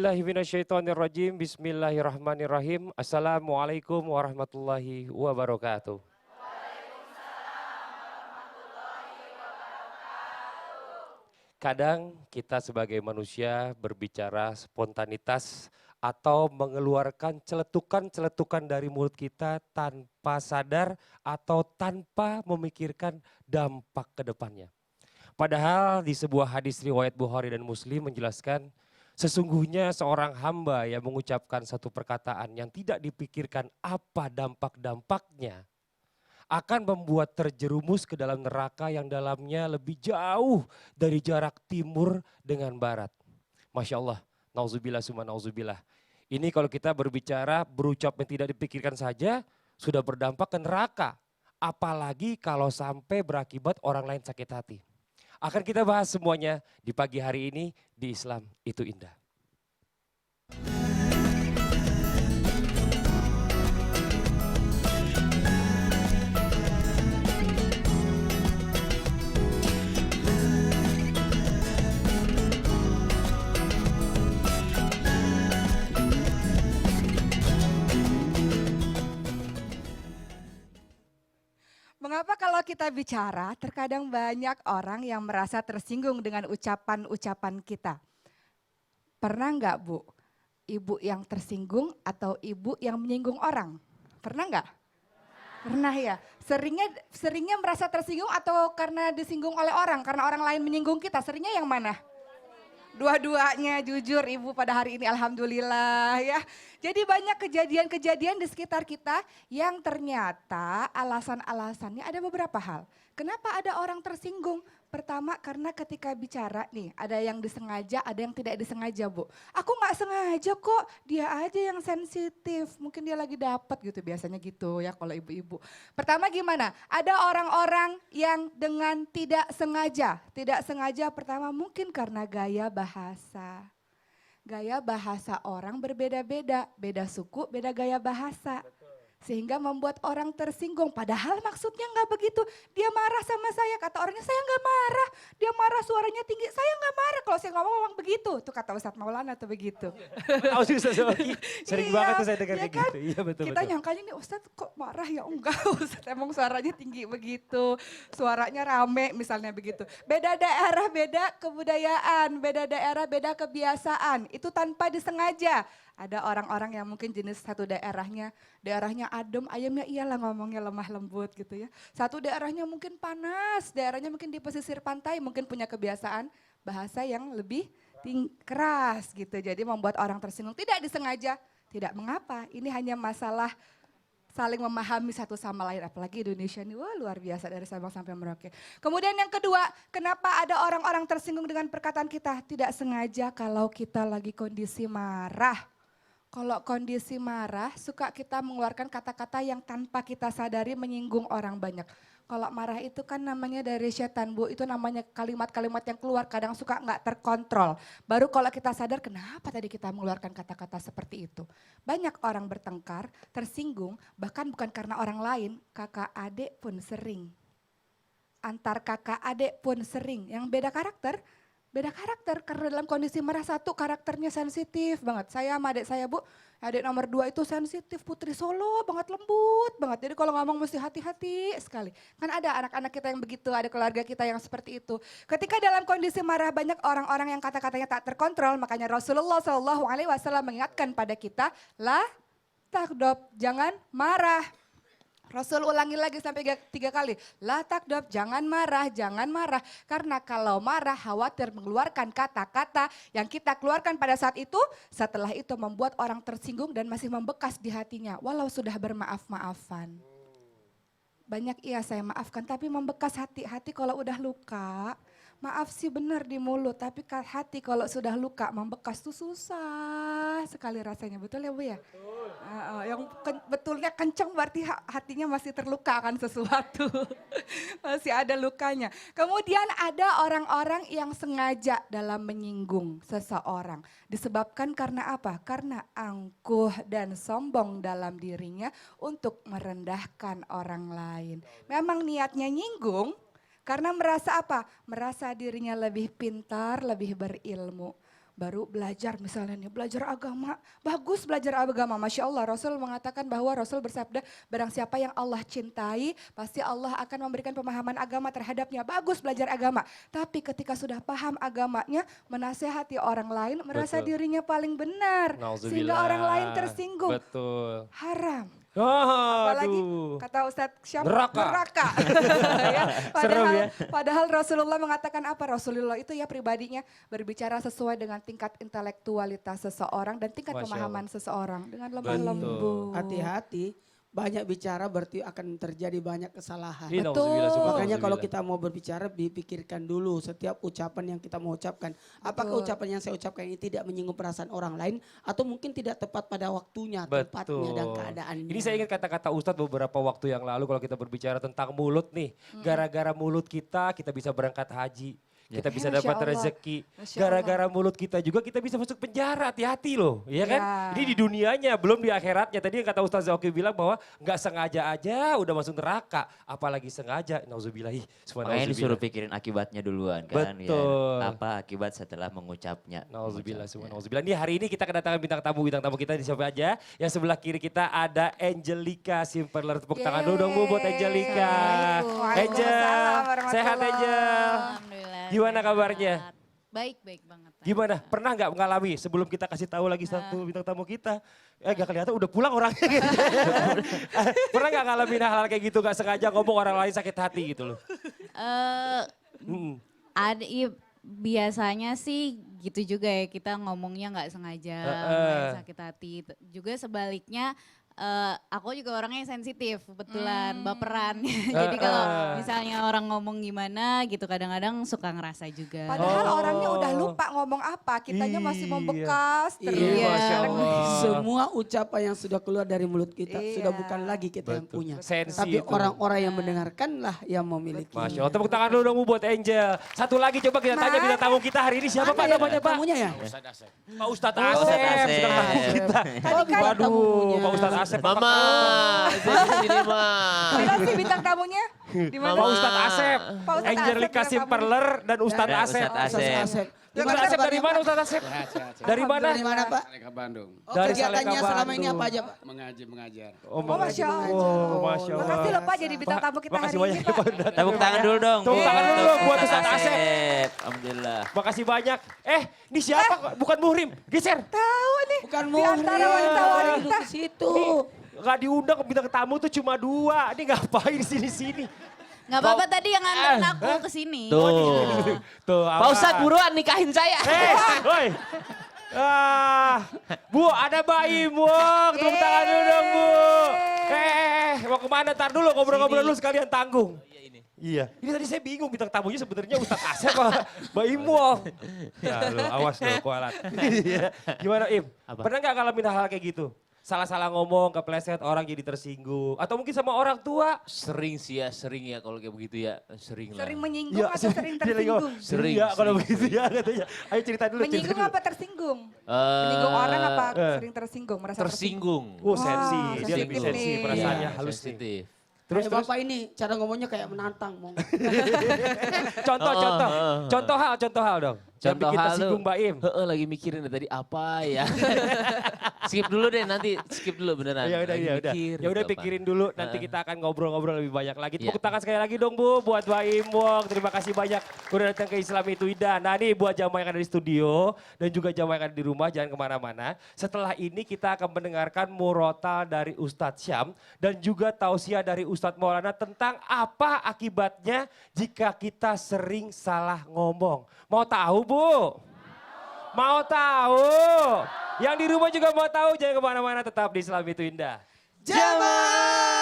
A'udzubillahiminasyaitonirrajim. Bismillahirrahmanirrahim. Assalamualaikum warahmatullahi wabarakatuh. Kadang kita sebagai manusia berbicara spontanitas atau mengeluarkan celetukan-celetukan dari mulut kita tanpa sadar atau tanpa memikirkan dampak ke depannya. Padahal di sebuah hadis riwayat Bukhari dan Muslim menjelaskan sesungguhnya seorang hamba yang mengucapkan satu perkataan yang tidak dipikirkan apa dampak-dampaknya akan membuat terjerumus ke dalam neraka yang dalamnya lebih jauh dari jarak timur dengan barat. Masya Allah, nauzubillah summa nauzubillah. Ini kalau kita berbicara berucap yang tidak dipikirkan saja sudah berdampak ke neraka. Apalagi kalau sampai berakibat orang lain sakit hati. Akan kita bahas semuanya di pagi hari ini di Islam Itu Indah. Mengapa kalau kita bicara, terkadang banyak orang yang merasa tersinggung dengan ucapan-ucapan kita. Pernah nggak Bu, ibu yang tersinggung atau ibu yang menyinggung orang? Pernah nggak? Pernah ya. Seringnya merasa tersinggung atau karena disinggung oleh orang, karena orang lain menyinggung kita, seringnya yang mana? Dua-duanya jujur Ibu pada hari ini alhamdulillah ya. Jadi banyak kejadian-kejadian di sekitar kita yang ternyata alasan-alasannya ada beberapa hal. Kenapa ada orang tersinggung? Pertama karena ketika bicara nih ada yang disengaja ada yang tidak disengaja Bu. Aku gak sengaja kok, dia aja yang sensitif. Mungkin dia lagi dapat gitu biasanya gitu ya kalau ibu-ibu. Pertama gimana? Ada orang-orang yang dengan tidak sengaja. Tidak sengaja pertama mungkin karena gaya bahasa. Gaya bahasa orang berbeda-beda. Beda suku, beda gaya bahasa. Sehingga membuat orang tersinggung. Padahal maksudnya nggak begitu. Dia marah sama saya. Kata orangnya saya nggak marah. Dia marah suaranya tinggi. Saya nggak marah. Kalau saya ngomong memang begitu. Tuh kata Ustadz Maulana tuh begitu. Tahu sih Ustaz Waki. Sering banget tuh saya dengar kayak kan? gitu. Iya betul. Kita nyangkanya nih Ustadz kok marah ya? Enggak Ustadz emang suaranya tinggi begitu. Suaranya rame misalnya begitu. Beda daerah beda kebudayaan. Beda daerah beda kebiasaan. Itu tanpa disengaja. Ada orang-orang yang mungkin jenis satu daerahnya adem, ayamnya iyalah ngomongnya lemah lembut gitu ya. Satu daerahnya mungkin panas, daerahnya mungkin di pesisir pantai mungkin punya kebiasaan bahasa yang lebih keras gitu. Jadi membuat orang tersinggung, tidak disengaja, tidak mengapa. Ini hanya masalah saling memahami satu sama lain. Apalagi Indonesia ini wah luar biasa dari Sabang sampai Merauke. Kemudian yang kedua, kenapa ada orang-orang tersinggung dengan perkataan kita? Tidak sengaja kalau kita lagi kondisi marah. Kalau kondisi marah, suka kita mengeluarkan kata-kata yang tanpa kita sadari menyinggung orang banyak. Kalau marah itu kan namanya dari setan Bu, itu namanya kalimat-kalimat yang keluar kadang suka nggak terkontrol. Baru kalau kita sadar kenapa tadi kita mengeluarkan kata-kata seperti itu. Banyak orang bertengkar, tersinggung, bahkan bukan karena orang lain, kakak adik pun sering. Antar kakak adik pun sering, yang beda karakter karena dalam kondisi marah satu karakternya sensitif banget. Saya sama adik saya Bu, adik nomor 2 itu sensitif Putri Solo banget lembut banget. Jadi kalau ngomong mesti hati-hati sekali. Kan ada anak-anak kita yang begitu, ada keluarga kita yang seperti itu. Ketika dalam kondisi marah banyak orang-orang yang kata-katanya tak terkontrol, makanya Rasulullah SAW mengingatkan pada kita, lah takdob, jangan marah. Rasul ulangi lagi sampai 3 kali. La takdob, jangan marah, jangan marah. Karena kalau marah khawatir mengeluarkan kata-kata yang kita keluarkan pada saat itu. Setelah itu membuat orang tersinggung dan masih membekas di hatinya. Walau sudah bermaaf-maafan. Banyak iya saya maafkan tapi membekas hati kalau udah luka. Maaf sih benar di mulut tapi hati kalau sudah luka membekas tuh susah sekali rasanya. Betul ya Bu ya? Betul. Yang betulnya kenceng berarti hatinya masih terluka akan sesuatu. Masih ada lukanya. Kemudian ada orang-orang yang sengaja dalam menyinggung seseorang. Disebabkan karena apa? Karena angkuh dan sombong dalam dirinya untuk merendahkan orang lain. Memang niatnya nyinggung. Karena merasa apa? Merasa dirinya lebih pintar, lebih berilmu. baru belajar misalnya nih, belajar agama. Bagus belajar agama, Masya Allah. Rasul mengatakan bahwa Rasul bersabda, barang siapa yang Allah cintai, pasti Allah akan memberikan pemahaman agama terhadapnya. Bagus belajar agama. Tapi ketika sudah paham agamanya, menasehati orang lain, merasa Betul. dirinya paling benar. Sehingga Nauzubillah. orang lain tersinggung. Betul. Haram. Oh, Apalagi aduh. kata Ustadz Syam, Neraka. Ya, Serem ya. padahal Rasulullah mengatakan apa? Rasulullah itu ya pribadinya berbicara sesuai dengan tingkat intelektualitas seseorang dan tingkat Masya pemahaman seseorang. Dengan lemah Betul. lembut. Hati-hati, banyak bicara berarti akan terjadi banyak kesalahan. Ih, Betul. nauzubillah, subhanallah, Makanya kalau nauzubillah. kita mau berbicara dipikirkan dulu setiap ucapan yang kita mau ucapkan. Apakah Betul. ucapan yang saya ucapkan ini tidak menyinggung perasaan orang lain atau mungkin tidak tepat pada waktunya, Betul. tempatnya dan keadaannya. Ini saya ingat kata-kata Ustadz beberapa waktu yang lalu kalau kita berbicara tentang mulut nih. Gara-gara mulut kita bisa berangkat haji. Kita bisa Masya dapat Allah. rezeki. Masya Gara-gara mulut kita juga kita bisa masuk penjara. Hati-hati loh, ya kan? Ya. Ini di dunianya, belum di akhiratnya. Tadi yang kata Ustaz Zauki bilang bahwa nggak sengaja aja udah masuk neraka. Apalagi sengaja, nauzubillahi. Makanya disuruh pikirin akibatnya duluan kan. Betul. Ya, apa akibat setelah mengucapnya. Nauzubillah, mengucapnya. nauzubillah. Ini hari ini kita kedatangan bintang tamu kita di siapa aja. Yang sebelah kiri kita ada Angelica Simperler. Tepuk tangan dulu dong Bu buat Angelica. Assalamualaikum. Angel, Waalaikumsalam sehat warahmatullahi. Angel. Alhamdulillah. Gimana sehat. kabarnya? Baik, baik banget. Gimana? Pernah nggak mengalami sebelum kita kasih tahu lagi satu bintang tamu kita? Gak kelihatan udah pulang orangnya. Pernah nggak ngalamin hal-hal kayak gitu gak sengaja ngomong orang lain sakit hati gitu loh? Eh, Hmm. ada iya, biasanya sih gitu juga ya, kita ngomongnya nggak sengaja, nggak sakit hati. Juga sebaliknya aku juga orangnya yang sensitif, kebetulan baperan. Jadi kalau misalnya orang ngomong gimana gitu kadang-kadang suka ngerasa juga. Padahal orangnya udah lupa ngomong apa, kitanya masih Iya. membekas terus. Iya, Masya Kadang- Allah. Semua ucapan yang sudah keluar dari mulut kita Iya. sudah bukan lagi kita yang Betul. punya. Sensi Tapi itu. orang-orang yang mendengarkanlah yang memiliki. Masya Allah, tepuk tangan dulu dong Bu buat Angel. Satu lagi coba kita tanya bintang tamu kita hari ini siapa Pak Mana ya namanya Pak? tamunya ya? Pak Ustadz Asep. Ustadz bintang tamu Asep. kita. Oh, bintang Waduh, tamunya. Pak Ustadz Asep. Mama, saya di sini mah. Mana sih bintang tamunya? Di mana? Pak Ustadz Asep, Pak Ustadz Angelica Asep, Simperler dan Ustadz Dan Asep. Ustadz Ustaz Asep. Asep. Ustadz Gimana Asep dari kabarnya, mana Pak? Ustadz Asep? Dari mana? Dari mana Pak? Saleka Bandung. Oh, Dari kegiatannya Saleka selama ini Bandung. apa aja Pak? Mengajar. Oh, Masya Allah. Oh, Masya Allah. Makasih loh Pak jadi bintang tamu kita hari Makasih ini banyak ya Pak. Pak. udah datang. Tepuk tangan dulu dong. Tepuk tangan dulu Untuk buat Ustadz Asep. Alhamdulillah. Makasih banyak. Ini siapa? Bukan Muhrim. Geser. Tahu nih. Bukan Di antara murid. wanita-wanita. Duduk di situ. Gak diundang bintang tamu tuh cuma 2. Ini ngapain di sini-sini? Nggak apa-apa tadi yang nganterin aku ke sini. Tuh. Tuh, Pak Ustadz buruan nikahin saya. Woi. Bu, ada Mbak Imwong. Tepuk tangan dulu dong, Bu. Mau kemana? Ntar dulu ngobrol-ngobrol dulu sekalian tanggung. Iya. Ini tadi saya bingung bintang tamunya sebenarnya Ustadz Asep apa Mbak Imwong. Ya lu, awas lu kualat. Iya. Gimana Im? Pernah nggak ngalamin hal-hal kayak gitu? Salah-salah ngomong, kepleset, orang jadi tersinggung. Atau mungkin sama orang tua. Sering sih ya, sering ya kalau kayak begitu ya. Sering lah. Sering menyinggung atau sering dia lagi ngomong, tersinggung? Sering ya kalau begitu ya katanya. Ayo cerita dulu. cerita Menyinggung dulu. apa tersinggung? Eh, Menyinggung orang apa eh. sering tersinggung? Merasa Tersinggung. Oh sensi, Wah, dia lebih sensitif sensi nih. perasaannya Iya, halus nih. sensitif. Terus Kayak Bapak ini cara ngomongnya kayak menantang. contoh hal dong. Yang bikin tersinggung Mbak Im. Lagi mikirin dari apa ya. Skip dulu deh nanti, skip dulu beneran. Ya udah, Lagi ya udah. mikir Ya udah gitu apa. pikirin dulu. Nanti kita akan ngobrol-ngobrol lebih banyak lagi. Tepuk Iya. tangan sekali lagi dong Bu buat Mbak Im Wong. Terima kasih banyak udah datang ke Islam itu Indah. Nah nih buat jamaah yang ada di studio dan juga jamaah yang ada di rumah jangan kemana-mana. Setelah ini kita akan mendengarkan murotal dari Ustadz Syam dan juga tausiah dari Ustadz Maulana tentang apa akibatnya jika kita sering salah ngomong. Mau tahu Bu? Mau tahu? Yang di rumah juga mau tahu, jangan kemana-mana tetap di Islam itu Indah. Jamaah